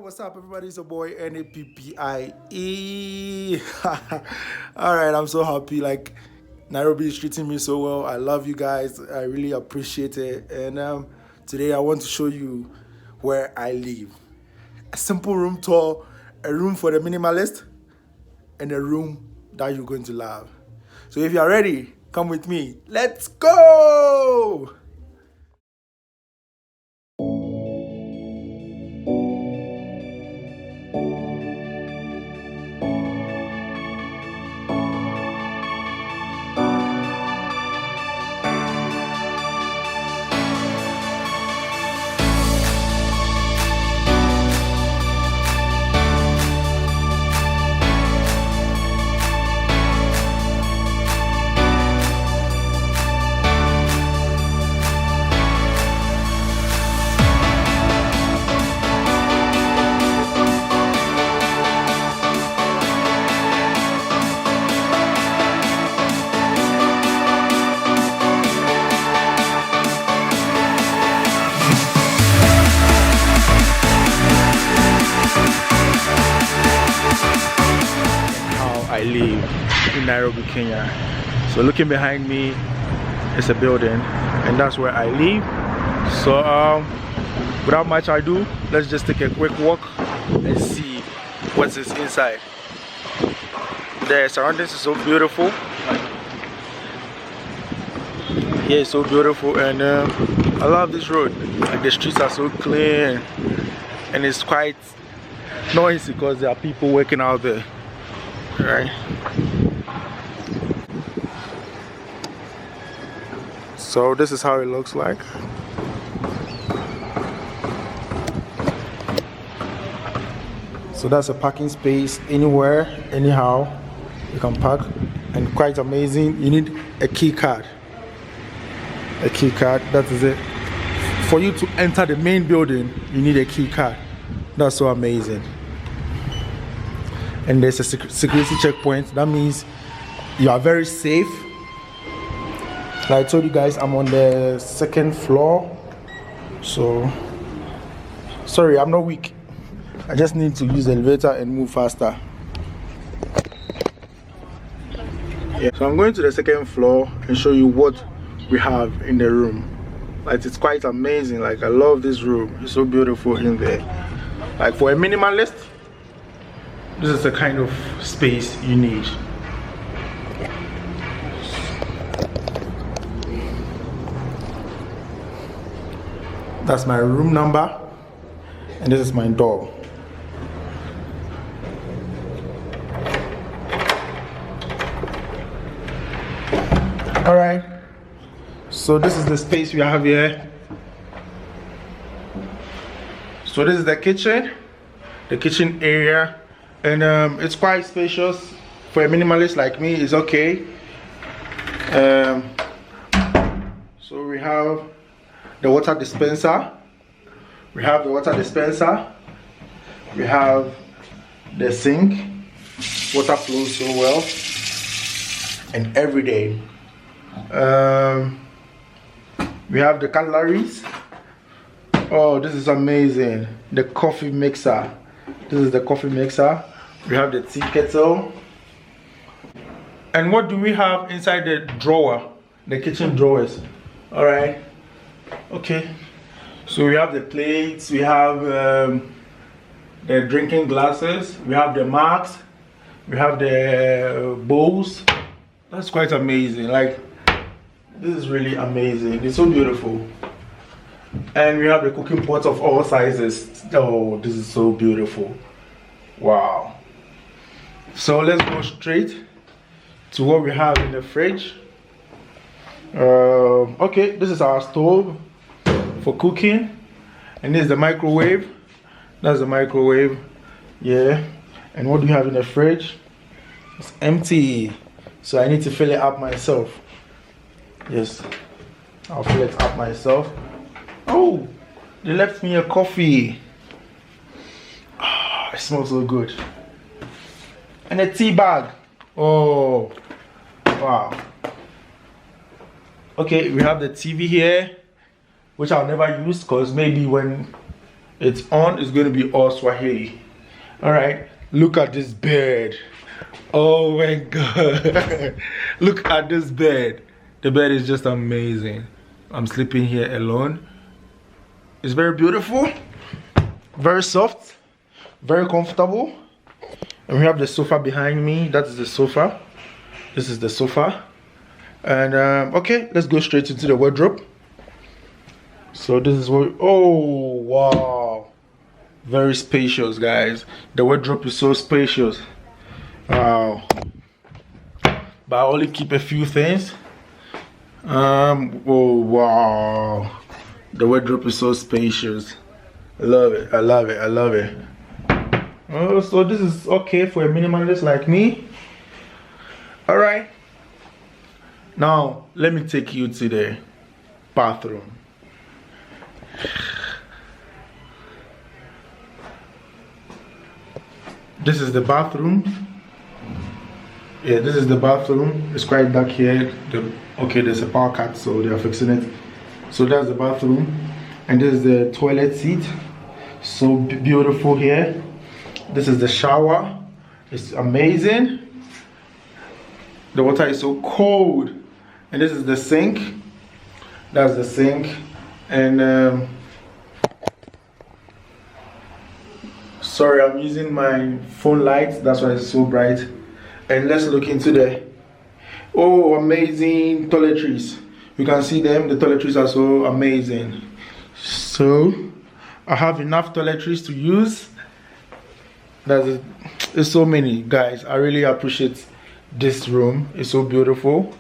what's up, everybody? It's your boy nappie. All right, I'm so happy. Like, Nairobi is treating me so well. I love you guys. I really appreciate it. And today I want to show you where I live. A simple room tour, a room for the minimalist, and a room that you're going to love. So if you're ready, come with me. Let's go! I live in Nairobi, Kenya. So looking behind me is a building, and that's where I live. So without much ado, let's just take a quick walk and see what's inside. The surroundings is so beautiful. Here is so beautiful, and I love this road. Like, the streets are so clean, and it's quite noisy because there are people working out there. Right. So this is how it looks like. So that's a parking space anywhere, anyhow you can park, and quite amazing. You need a key card. A key card, that is it. For you to enter the main building, you need a key card. That's so amazing. And there's a security checkpoint. That means you are very safe. Like I told you guys, I'm on the second floor. So, sorry, I'm not weak. I just need to use the elevator and move faster. Yeah, so I'm going to the second floor and show you what we have in the room. Like, it's quite amazing. Like, I love this room. It's so beautiful in there. Like, for a minimalist, this is the kind of space you need. That's my room number, and this is my door. All right, so this is the space we have here. So this is the kitchen area. And it's quite spacious. For a minimalist like me, it's okay. So we have the water dispenser. We have the sink. Water flows so well. And every day. We have the cutleries. Oh, this is amazing. The coffee mixer. This is the coffee mixer. We have the tea kettle. And what do we have inside the drawer? The kitchen drawers. Alright. Okay. So we have the plates. We have the drinking glasses. We have the mugs. We have the bowls. That's quite amazing. Like, this is really amazing. It's so beautiful. And we have the cooking pots of all sizes. Oh, this is so beautiful. Wow. So let's go straight to what we have in the fridge. Okay, this is our stove for cooking. And this is the microwave. That's the microwave. Yeah. And what do you have in the fridge? It's empty. So I need to fill it up myself. Yes. I'll fill it up myself. Oh, they left me a coffee. Oh, it smells so good. And a tea bag. Oh, wow. Okay, we have the TV here, which I'll never use because maybe when It's on. It's going to be all Swahili. All right. Look at this bed. Oh my God. Look at this bed. The bed is just amazing. I'm sleeping here alone. It's very beautiful, very soft, very comfortable. And we have the sofa behind me. That is the sofa. This is the sofa. And okay, let's go straight into the wardrobe. So this is what, oh wow, very spacious, guys. The wardrobe is so spacious. Wow. But I only keep a few things. Oh wow, the wardrobe is so spacious. I love it. I love it. I love it. Oh, so this is okay for a minimalist like me. All right. Now let me take you to the bathroom. This is the bathroom. Yeah, this is the bathroom. It's quite dark here. Okay, there's a power cut, so they are fixing it. So that's the bathroom, and this is the toilet seat. So beautiful here. This is the shower. It's amazing. The water is so cold. And this is the sink. That's the sink. And sorry, I'm using my phone light. That's why it's so bright. And let's look into the, oh, amazing toiletries. You can see them. The toiletries are so amazing. So I have enough toiletries to use. There's so many, guys. I really appreciate this room. It's so beautiful.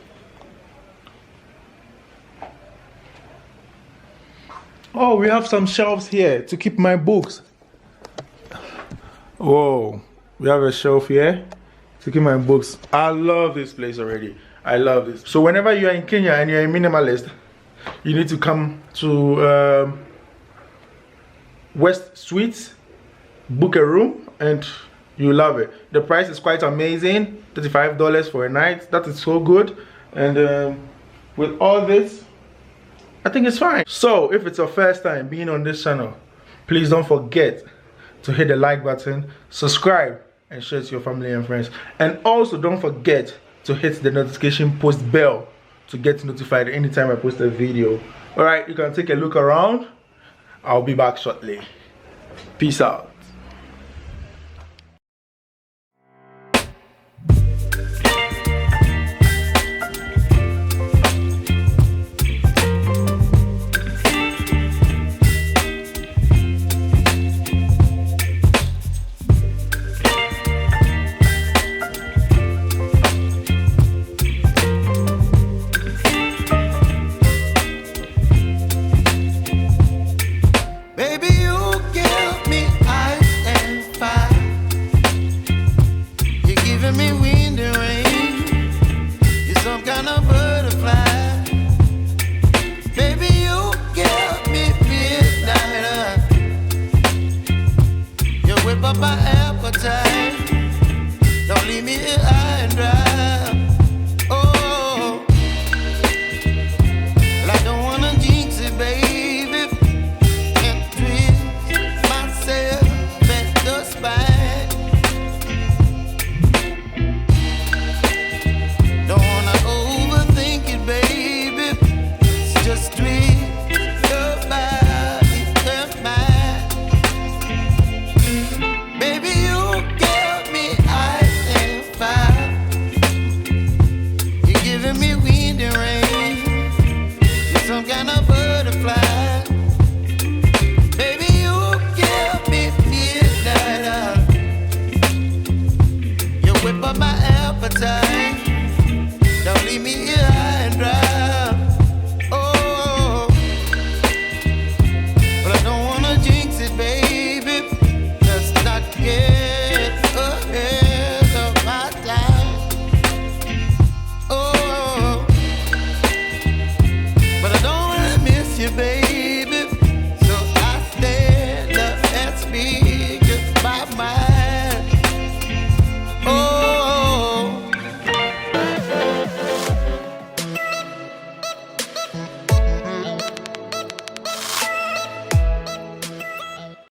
Oh, we have some shelves here to keep my books. Whoa, we have a shelf here to keep my books. I love this place already. I love this. So whenever you are in Kenya and you're a minimalist, you need to come to West Suites, book a room, and you love it. The price is quite amazing. $35 for a night. That is so good. And with all this, I think it's fine. So if it's your first time being on this channel, please don't forget to hit the like button, subscribe, and share to your family and friends. And also don't forget to hit the notification post bell to get notified anytime I post a video. Alright, you can take a look around. I'll be back shortly. Peace out. Don't leave me here high and dry. Oh, well, I don't wanna jinx it, baby, and twist myself at the spine. Don't wanna overthink it, baby. It's just twist your body and mine. Baby, you give me ice and fire. You're giving me wind and rain. You're some kind of butterfly. Baby, you give me midnight. You whip up my appetite. Don't leave me